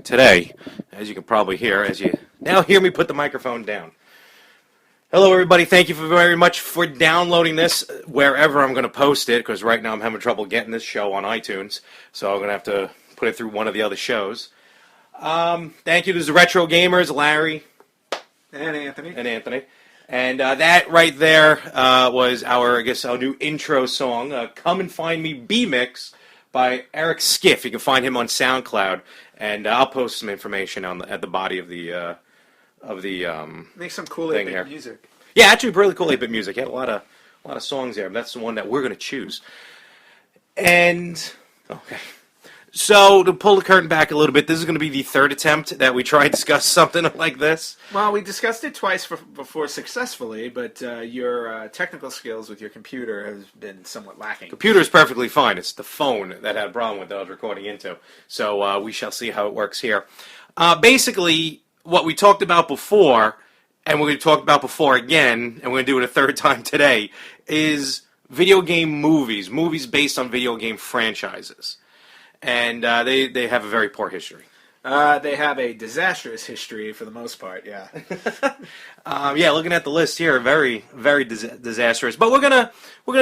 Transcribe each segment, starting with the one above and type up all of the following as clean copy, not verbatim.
today, as you can probably hear, as you now hear me put the microphone down. Hello, everybody. Thank you very much for downloading this wherever I'm going to post it, because right now I'm having trouble getting this show on iTunes, so I'm going to have to put it through one of the other shows. Thank you to the Retro Gamers, Larry. And Anthony. And that right there was our new intro song, Come and Find Me B-Mix by Eric Skiff. You can find him on SoundCloud, and I'll post some information at the body of the make some cool 8-bit music. Yeah, actually really cool 8-bit music. He had a lot of songs there. That's the one that we're going to choose. And okay. So, to pull the curtain back a little bit, this is going to be the third attempt that we try and discuss something like this. Well, we discussed it twice before successfully, but your technical skills with your computer has been somewhat lacking. Computer is perfectly fine. It's the phone that had a problem with that I was recording into. So, we shall see how it works here. Basically, what we talked about before, and we're going to talk about before again, and we're going to do it a third time today, is video game movies based on video game franchises. And they have a very poor history. They have a disastrous history for the most part, yeah. Looking at the list here, very, very disastrous. But we're gonna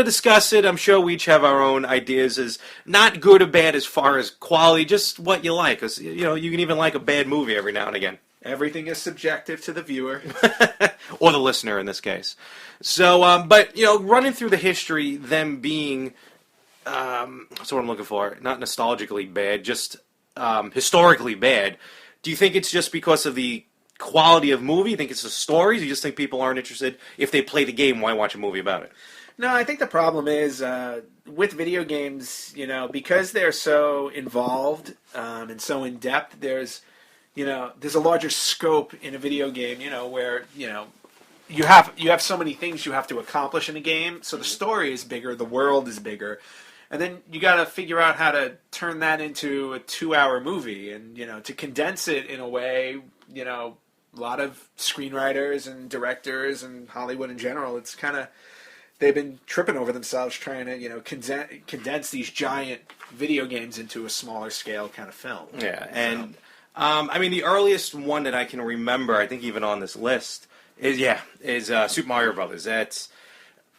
discuss it. I'm sure we each have our own ideas. As not good or bad as far as quality, just what you like. Because you can even like a bad movie every now and again. Everything is subjective to the viewer. Or the listener in this case. So, but running through the history, them being... that's what I'm looking for. Not nostalgically bad, just historically bad. Do you think it's just because of the quality of movie? You think it's the stories? You just think people aren't interested? If they play the game, why watch a movie about it? No, I think the problem is with video games, because they're so involved and so in depth, there's a larger scope in a video game, where, you have so many things you have to accomplish in a game, so the story is bigger, the world is bigger. And then you got to figure out how to turn that into a 2-hour movie, and to condense it in a way. A lot of screenwriters and directors and Hollywood in general, it's kind of they've been tripping over themselves trying to condense these giant video games into a smaller scale kind of film. Yeah, and the earliest one that I can remember, I think even on this list, is Super Mario Brothers.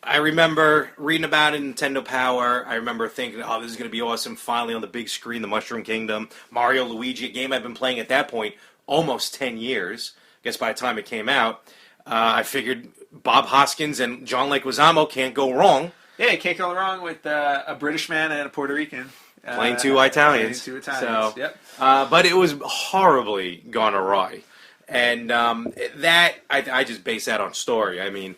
I remember reading about it in Nintendo Power. I remember thinking, oh, this is going to be awesome. Finally on the big screen, the Mushroom Kingdom. Mario Luigi, a game I've been playing at that point almost 10 years. I guess by the time it came out, I figured Bob Hoskins and John Leguizamo can't go wrong. Yeah, you can't go wrong with a British man and a Puerto Rican. Playing two Italians. So, yep. But it was horribly gone awry. And I just base that on story. I mean...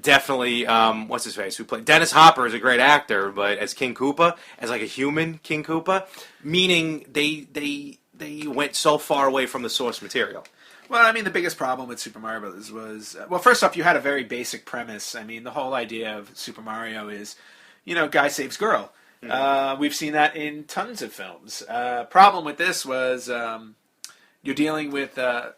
Definitely, what's his face? Who played Dennis Hopper is a great actor, but as King Koopa, as like a human King Koopa, meaning they went so far away from the source material. Well, the biggest problem with Super Mario Brothers was, first off, you had a very basic premise. The whole idea of Super Mario is, guy saves girl. Mm-hmm. We've seen that in tons of films. Problem with this was. You're dealing with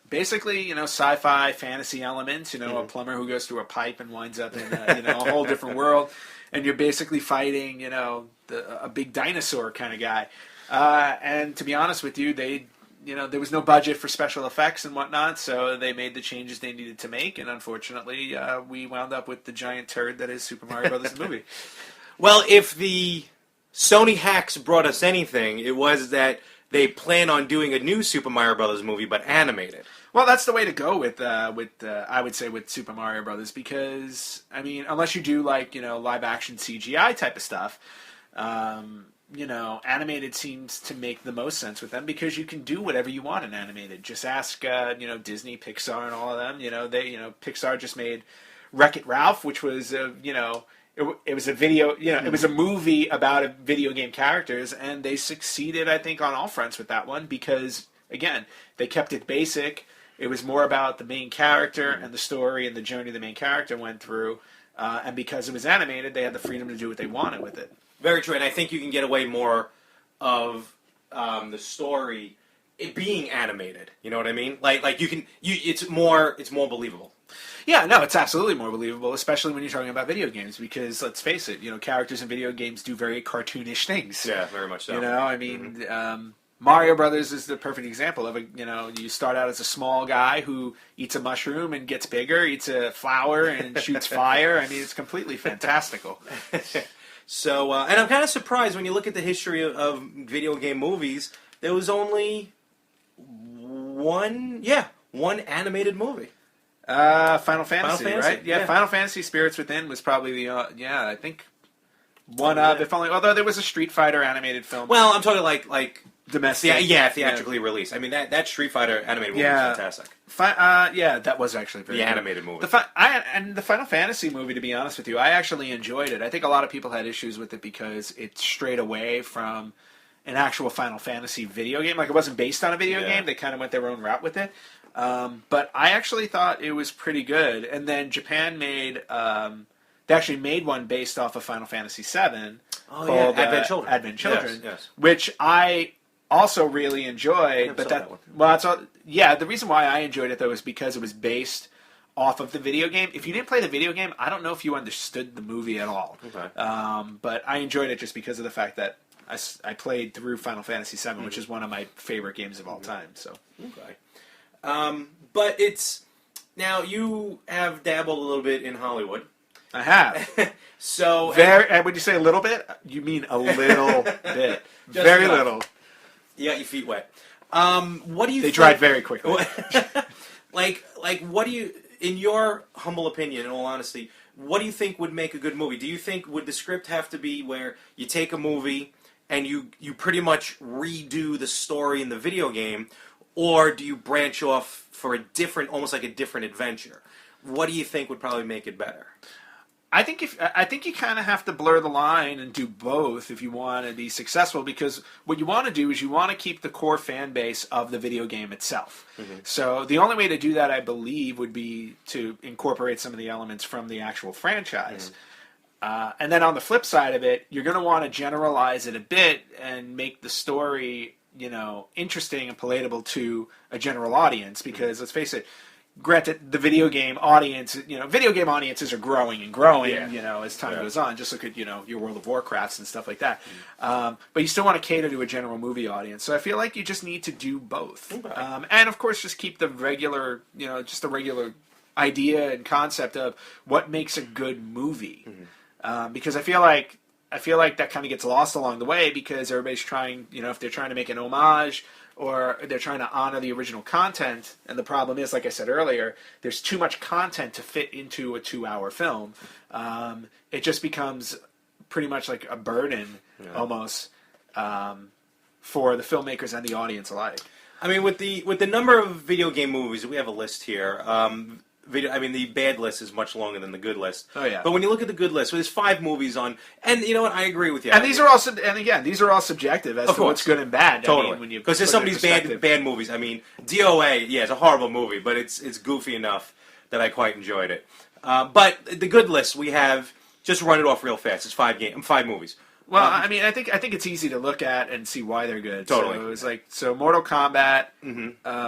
basically, sci-fi fantasy elements. A plumber who goes through a pipe and winds up in a whole different world, and you're basically fighting, a big dinosaur kind of guy. And to be honest with you, there was no budget for special effects and whatnot, so they made the changes they needed to make, and unfortunately, we wound up with the giant turd that is Super Mario Brothers the movie. Well, if the Sony hacks brought us anything, it was that. They plan on doing a new Super Mario Brothers movie, but animated. Well, that's the way to go with I would say with Super Mario Brothers, because unless you do live action CGI type of stuff, animated seems to make the most sense with them because you can do whatever you want in animated. Just ask Disney, Pixar, and all of them. Pixar just made Wreck-It Ralph, which was It was a video, it was a movie about video game characters, and they succeeded, I think, on all fronts with that one because, again, they kept it basic. It was more about the main character and the story and the journey the main character went through, and because it was animated, they had the freedom to do what they wanted with it. Very true, and I think you can get away more of the story it being animated. You know what I mean? Like it's more believable. Yeah, no, it's absolutely more believable, especially when you're talking about video games, because let's face it, characters in video games do very cartoonish things. Yeah, very much so. Mario Brothers is the perfect example of you start out as a small guy who eats a mushroom and gets bigger, eats a flower and shoots fire. I mean, it's completely fantastical. So, and I'm kind of surprised when you look at the history of video game movies, there was only one animated movie. Final Fantasy, right? Yeah, yeah. Final Fantasy Spirits Within was probably the, I think one of, if only, although there was a Street Fighter animated film. Well, I'm talking like domestic. Theatrically released. I mean, that Street Fighter animated movie was fantastic. That was actually very good. Animated movie. And the Final Fantasy movie, to be honest with you, I actually enjoyed it. I think a lot of people had issues with it because it strayed away from an actual Final Fantasy video game. Like, it wasn't based on a video game. They kind of went their own route with it. But I actually thought it was pretty good. And then Japan made... they actually made one based off of Final Fantasy VII called Advent Children. Advent Children, yes. which I also really enjoyed. But that one. Well, that's all, the reason why I enjoyed it though is because it was based off of the video game. If you didn't play the video game, I don't know if you understood the movie at all. Okay. But I enjoyed it just because of the fact that I played through Final Fantasy VII, which is one of my favorite games of all time. So okay. But it's now you have dabbled a little bit in Hollywood. I have. So and when you say a little bit, you mean a little bit. Very enough. little. You got your feet wet. What do you? They dried very quickly. like, what do you? In your humble opinion, in all honesty, what do you think would make a good movie? Do you think would the script have to be where you take a movie and you pretty much redo the story in the video game, or do you branch off for a different, almost like a different adventure? What do you think would probably make it better? I think you kind of have to blur the line and do both if you want to be successful, because what you want to do is you want to keep the core fan base of the video game itself. Mm-hmm. So the only way to do that, I believe, would be to incorporate some of the elements from the actual franchise. Mm-hmm. And then on the flip side of it, you're going to want to generalize it a bit and make the story, interesting and palatable to a general audience, because let's face it, granted, the video game audience, video game audiences are growing and growing, as time goes on. Just look at, your World of Warcrafts and stuff like that. But you still want to cater to a general movie audience. So I feel like you just need to do both. Okay. And of course, just keep the regular, just the regular idea and concept of what makes a good movie. Mm-hmm. Because I feel like that kind of gets lost along the way, because everybody's trying, if they're trying to make an homage, or they're trying to honor the original content, and the problem is, like I said earlier, there's too much content to fit into a 2-hour film. It just becomes pretty much like a burden, almost, for the filmmakers and the audience alike. I mean, with the number of video game movies, we have a list here. The bad list is much longer than the good list. Oh yeah. But when you look at the good list, there's 5 movies on, and you know what? I agree with you. And these are all subjective as to what's good and bad. Totally. Because there's some of these bad movies. I mean, DOA, it's a horrible movie, but it's goofy enough that I quite enjoyed it. But the good list we have, just run it off real fast. It's 5 movies. Well, I think it's easy to look at and see why they're good. Totally. So it was Mortal Kombat,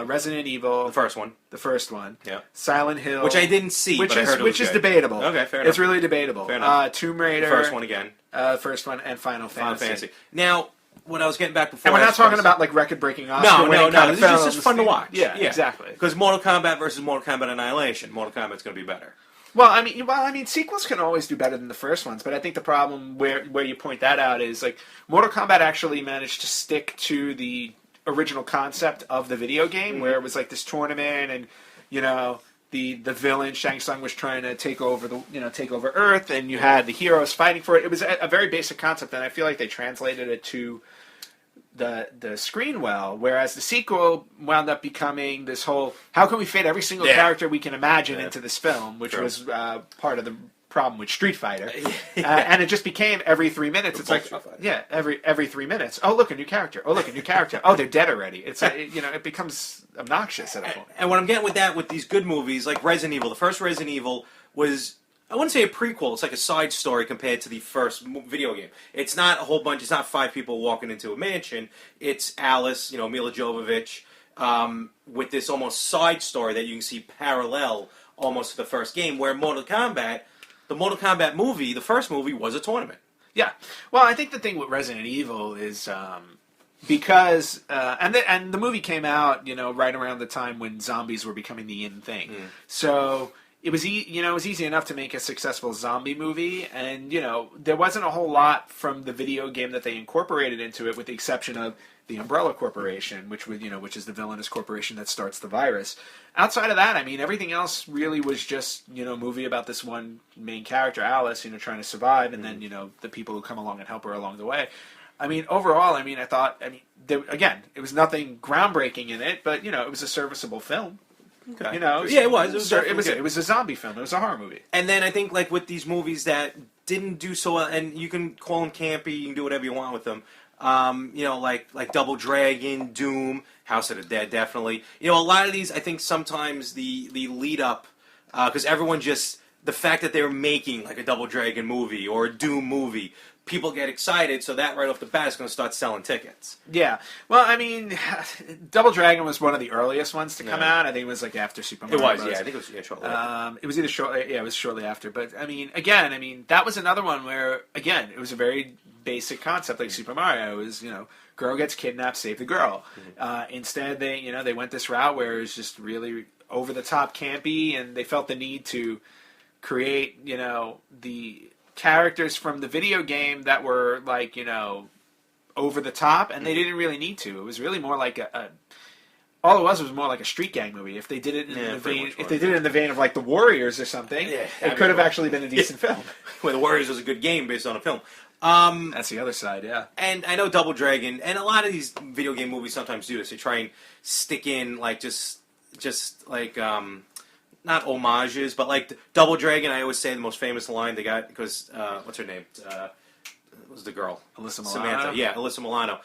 Resident Evil, the first one, yeah, Silent Hill, which I didn't see, but I heard it was is good. Debatable. Okay, fair enough. It's really debatable. Fair enough. Tomb Raider, the first one again, and Final Fantasy. Now, when I was getting back before, and we're not talking about like record-breaking Oscar. No. This is just fun to watch. Yeah, exactly. Because Mortal Kombat versus Mortal Kombat Annihilation, Mortal Kombat's going to be better. Well, I mean, sequels can always do better than the first ones, but I think the problem where you point that out is like Mortal Kombat actually managed to stick to the original concept of the video game, where it was like this tournament, and the villain Shang Tsung was trying to take over Earth, and you had the heroes fighting for it. It was a very basic concept, and I feel like they translated it to the screen well, whereas the sequel wound up becoming this whole, how can we fit every single character we can imagine into this film, which was part of the problem with Street Fighter. And it just became every 3 minutes. It's like, every 3 minutes. Oh, look, a new character. Oh, look, a new character. Oh, they're dead already. It's it becomes obnoxious at a point. And what I'm getting with that, with these good movies, like Resident Evil, the first Resident Evil was, I wouldn't say a prequel. It's like a side story compared to the first video game. It's not a whole bunch. It's not 5 people walking into a mansion. It's Alice, Mila Jovovich, with this almost side story that you can see parallel almost to the first game. Where the Mortal Kombat movie, the first movie, was a tournament. Yeah. Well, I think the thing with Resident Evil is because and the movie came out, right around the time when zombies were becoming the in thing. So it was it was easy enough to make a successful zombie movie, and there wasn't a whole lot from the video game that they incorporated into it, with the exception of the Umbrella Corporation, which is the villainous corporation that starts the virus. Outside of that, I mean, everything else really was just a movie about this one main character, Alice, trying to survive, and then the people who come along and help her along the way. I mean, overall, I thought, again, it was nothing groundbreaking in it, but it was a serviceable film. Okay. It was a zombie film. It was a horror movie. And then I think, like, with these movies that didn't do so well, and you can call them campy, you can do whatever you want with them. Like Double Dragon, Doom, House of the Dead, definitely. A lot of these, I think sometimes the lead up, because everyone just, the fact that they're making like a Double Dragon movie or a Doom movie, people get excited, so that right off the bat is going to start selling tickets. Yeah. Well, I mean, Double Dragon was one of the earliest ones to come out. I think it was like after Super Mario Bros. Yeah. I think it was shortly after. It was either shortly, it was shortly after. But, again, that was another one where, again, it was a very basic concept like Super Mario. It was, girl gets kidnapped, save the girl. Instead, they went this route where it was just really over-the-top campy, and they felt the need to create, the characters from the video game that were like over the top, and they didn't really need to. It was really more like all it was more like a street gang movie. If they did it in the vein of like the Warriors or something, it could have actually been a decent film. Well, the Warriors was a good game based on a film. That's the other side, yeah. And I know Double Dragon, and a lot of these video game movies sometimes do this. They try and stick in like just like not homages, but like Double Dragon. I always say the most famous line they got, because what's her name? What was the girl? Alyssa Milano. Samantha. Yeah, Alyssa Milano.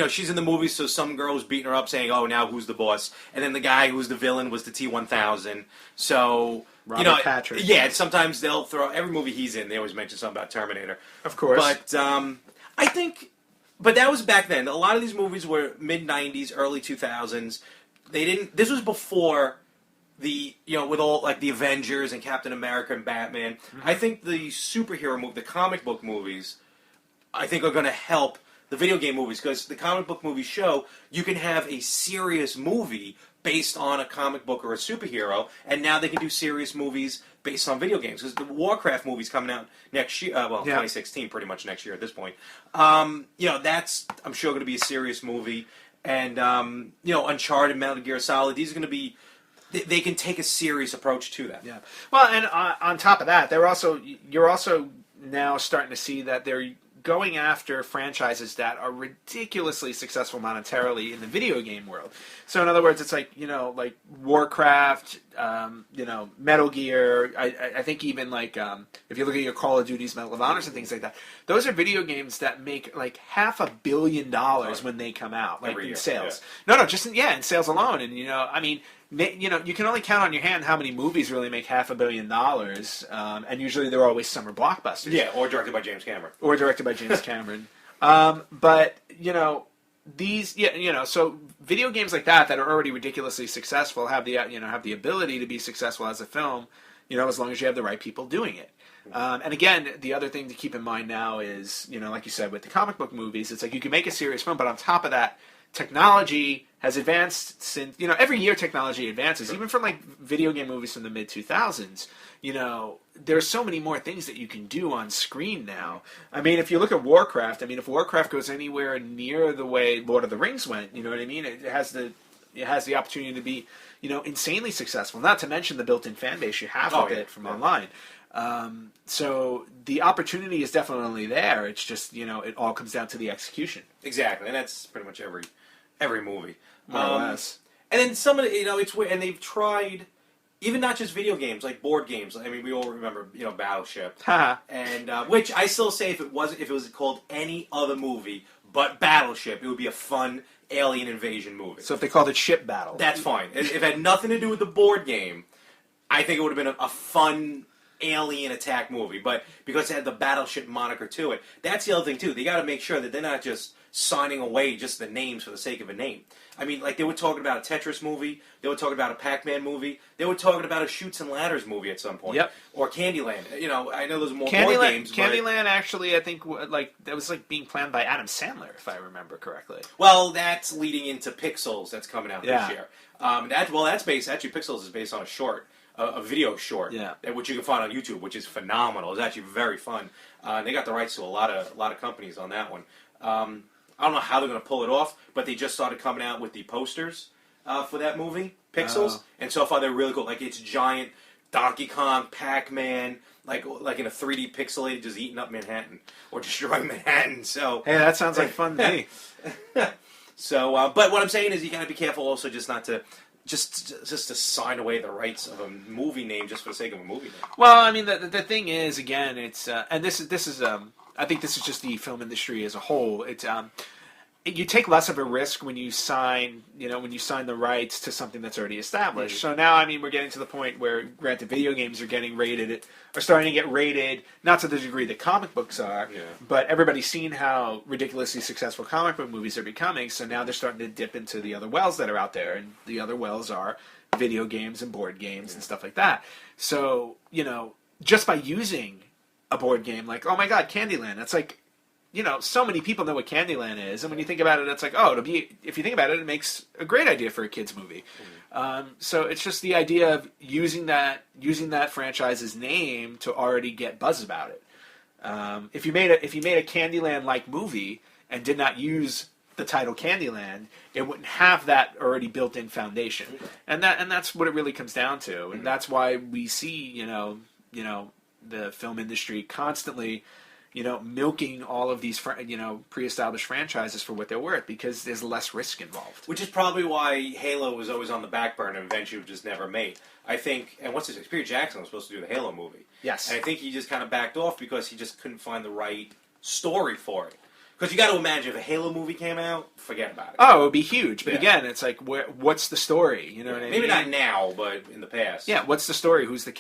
She's in the movie, so some girl was beating her up, saying, "Oh, now who's the boss?" And then the guy who was the villain was the T-1000. So Robert Patrick. Yeah. Sometimes they'll throw every movie he's in. They always mention something about Terminator, of course. But I think, but that was back then. A lot of these movies were mid '90s, early 2000s. They didn't. This was before the with all like the Avengers and Captain America and Batman. I think the superhero movie, the comic book movies, I think are going to help the video game movies, because the comic book movies show you can have a serious movie based on a comic book or a superhero, and now they can do serious movies based on video games. Because the Warcraft movie's coming out next year, 2016, pretty much next year at this point. That's, I'm sure, going to be a serious movie. And, Uncharted, Metal Gear Solid, these are going to be, they can take a serious approach to that. Yeah. Well, and on top of that, you're also now starting to see that they're going after franchises that are ridiculously successful monetarily in the video game world. So in other words, it's like, like Warcraft, Metal Gear, I think even like, if you look at your Call of Duty's, Medal of Honors and things like that, those are video games that make like $500 million when they come out, like in sales. Yeah. No, just in sales alone. And, you can only count on your hand how many movies really make $500 million, and usually they're always summer blockbusters. Yeah, or directed by James Cameron. But these, so video games like that are already ridiculously successful have the ability to be successful as a film, as long as you have the right people doing it. And again, the other thing to keep in mind now is, like you said, with the comic book movies, it's like you can make a serious film, but on top of that, technology has advanced since, every year technology advances, even from like video game movies from the mid 2000s, there are so many more things that you can do on screen now. I mean, if you look at Warcraft, if Warcraft goes anywhere near the way Lord of the Rings went, you know what I mean? It has the opportunity to be, insanely successful, not to mention the built-in fan base you have with it from online. So the opportunity is definitely there. It's just, it all comes down to the execution. Exactly, and that's pretty much every movie. More or less. And then some of the, it's weird, and they've tried, even not just video games, like board games. I mean, we all remember, Battleship. And, which I still say if it was called any other movie but Battleship, it would be a fun alien invasion movie. So if they called it Ship Battle. That's fine. If it had nothing to do with the board game, I think it would have been a fun alien attack movie, but because it had the battleship moniker to it. That's the other thing too. They got to make sure that they're not just signing away just the names for the sake of a name. I mean, like they were talking about a Tetris movie, they were talking about a Pac-Man movie, they were talking about a Chutes and Ladders movie at some point. Yep. Or Candyland. You know, I know there's more games. Candyland actually, I think, like that was like being planned by Adam Sandler, if I remember correctly. Well, that's leading into Pixels. That's coming out Yeah. this year. That's based. Actually, Pixels is based on a short, a video short, which you can find on YouTube, which is phenomenal. It's actually very fun. They got the rights to a lot of companies on that one. I don't know how they're going to pull it off, but they just started coming out with the posters for that movie, Pixels, and so far they're really cool. Like it's giant Donkey Kong, Pac-Man, like in a 3D pixelated, just eating up Manhattan or destroying Manhattan. So hey, that sounds like fun to me. So, but what I'm saying is you got to be careful also just not to just to sign away the rights of a movie name just for the sake of a movie name. Well, I mean, the thing is, again, it's and this is I think this is just the film industry as a whole. It's you take less of a risk when you sign the rights to something that's already established. Mm-hmm. So now, I mean, we're getting to the point where, granted, video games are starting to get rated, not to the degree that comic books are, but everybody's seen how ridiculously successful comic book movies are becoming, so now they're starting to dip into the other wells that are out there, and the other wells are video games and board games and stuff like that. So, just by using a board game, like, oh my god, Candyland, that's like, so many people know what Candyland is, and when you think about it, it's like, if you think about it, it makes a great idea for a kids movie. Mm-hmm. So it's just the idea of using that franchise's name to already get buzz about it. If you made a Candyland-like movie and did not use the title Candyland, it wouldn't have that already built-in foundation, and that's what it really comes down to, and that's why we see the film industry constantly milking all of these, pre-established franchises for what they're worth, because there's less risk involved. Which is probably why Halo was always on the back burner and eventually was just never made. I think, and what's his name? Peter Jackson was supposed to do the Halo movie. Yes. And I think he just kind of backed off because he just couldn't find the right story for it. Because you got to imagine, if a Halo movie came out, forget about it. Oh, it would be huge. But again, it's like, what's the story? You know what I mean? Maybe not now, but in the past. Yeah, what's the story? Who's the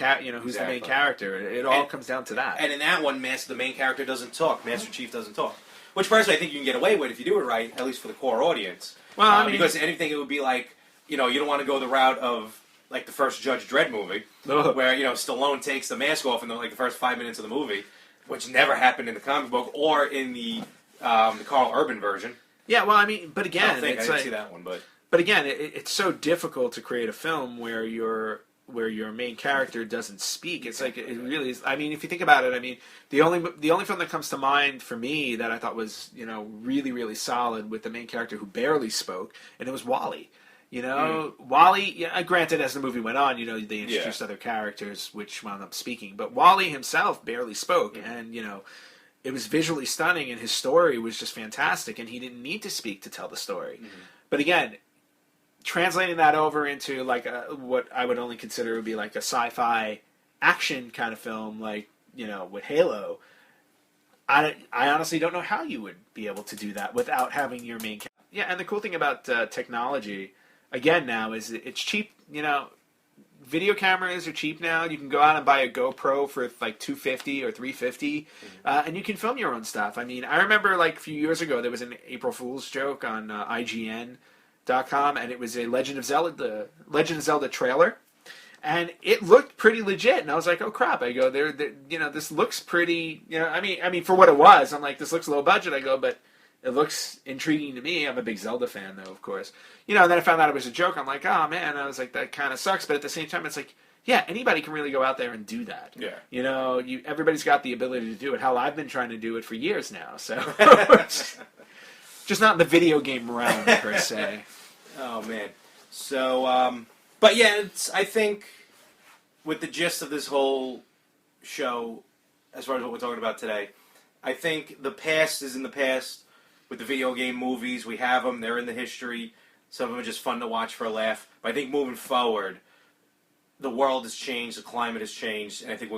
who's the main character? It all comes down to that. And in that one, the main character doesn't talk. Master Chief doesn't talk. Which, personally, I think you can get away with if you do it right, at least for the core audience. Well, because anything, it would be like, you don't want to go the route of, like, the first Judge Dredd movie, where, Stallone takes the mask off in the first 5 minutes of the movie, which never happened in the comic book or in the Carl Urban version. Yeah, well, I mean, but again, I didn't see that one, but again, it's so difficult to create a film where your main character doesn't speak. It's like, it really is. I mean, if you think about it, I mean, the only film that comes to mind for me that I thought was really, really solid with the main character who barely spoke, and it was WALL-E. WALL-E, granted, as the movie went on, they introduced other characters which wound up speaking, but WALL-E himself barely spoke, and it was visually stunning, and his story was just fantastic, and he didn't need to speak to tell the story. Mm-hmm. But again, translating that over into like what I would only consider would be like a sci-fi action kind of film, like with Halo, I honestly don't know how you would be able to do that without having your main character. Yeah, and the cool thing about technology, again, now is it's cheap. Video cameras are cheap now. You can go out and buy a GoPro for like $250 or $350, and you can film your own stuff. I mean, I remember like a few years ago there was an April Fool's joke on IGN.com, and it was a Legend of Zelda trailer, and it looked pretty legit. And I was like, oh crap! I go, this looks pretty. I mean, for what it was, I'm like, this looks low budget. I go, but it looks intriguing to me. I'm a big Zelda fan, though, of course. And then I found out it was a joke. I'm like, oh, man. I was like, that kind of sucks. But at the same time, it's like, yeah, anybody can really go out there and do that. Yeah. Everybody's got the ability to do it. Hell, I've been trying to do it for years now. So, just not in the video game realm, per se. Oh, man. So, but yeah, I think with the gist of this whole show, as far as what we're talking about today, I think the past is in the past. With the video game movies, we have them. They're in the history. Some of them are just fun to watch for a laugh. But I think moving forward, the world has changed, the climate has changed, and I think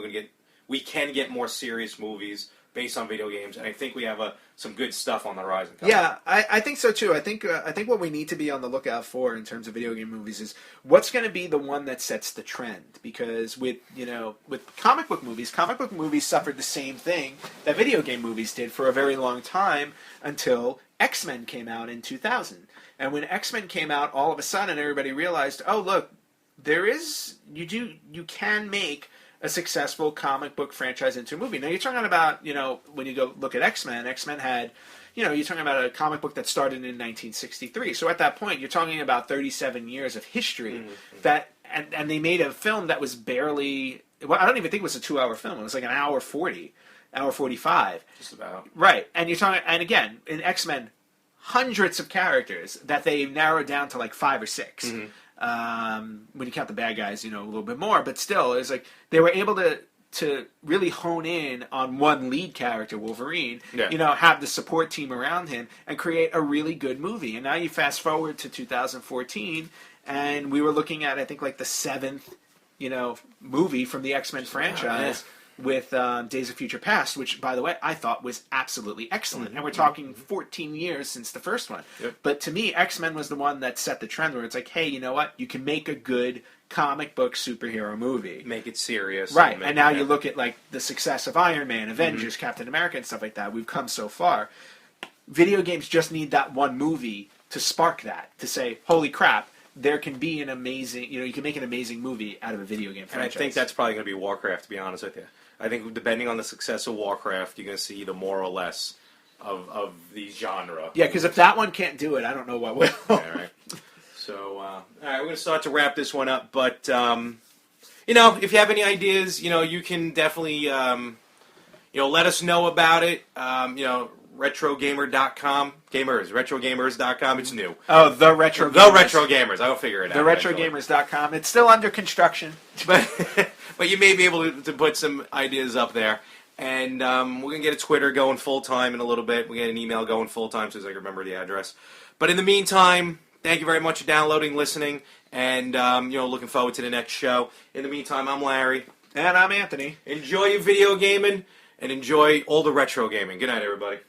we can get more serious movies based on video games, and I think we have some good stuff on the horizon. Yeah, I think so too. I think what we need to be on the lookout for in terms of video game movies is what's going to be the one that sets the trend. Because with comic book movies suffered the same thing that video game movies did for a very long time until X-Men came out in 2000. And when X-Men came out, all of a sudden everybody realized, oh look, you can make a successful comic book franchise into a movie. Now you're talking about, when you go look at X-Men had, you're talking about a comic book that started in 1963. So at that point, you're talking about 37 years of history and they made a film that was barely, well, I don't even think it was a 2-hour film. It was like an hour 40, hour 45. Just about. Right. And you're talking, and again, in X-Men, hundreds of characters that they narrowed down to like 5 or 6. Mm-hmm. When you count the bad guys, a little bit more, but still, it's like they were able to really hone in on one lead character, Wolverine, have the support team around him and create a really good movie. And now you fast forward to 2014 and we were looking at, I think, like the 7th, movie from the X-Men franchise. With Days of Future Past, which, by the way, I thought was absolutely excellent. Mm-hmm. And we're talking 14 years since the first one. Yep. But to me, X-Men was the one that set the trend where it's like, hey, you know what? You can make a good comic book superhero movie. Make it serious. Right. And now you look at like the success of Iron Man, Avengers, Captain America, and stuff like that. We've come so far. Video games just need that one movie to spark that, to say, holy crap, there can be an amazing, you can make an amazing movie out of a video game franchise. And I think that's probably going to be Warcraft, to be honest with you. I think depending on the success of Warcraft, you're going to see either more or less of the genre. Yeah, because if that one can't do it, I don't know what will. All right. So, all right, we're going to start to wrap this one up. But, if you have any ideas, you can definitely, let us know about it. Retrogamer.com. Retrogamers.com. It's new. Oh, the Retro Gamers. The Retro Gamers. I'll figure it out. TheRetroGamers.com. It's still under construction. But you may be able to put some ideas up there. And we're going to get a Twitter going full-time in a little bit. We get an email going full-time so as I can remember the address. But in the meantime, thank you very much for downloading, listening, and looking forward to the next show. In the meantime, I'm Larry. And I'm Anthony. Enjoy your video gaming, and enjoy all the retro gaming. Good night, everybody.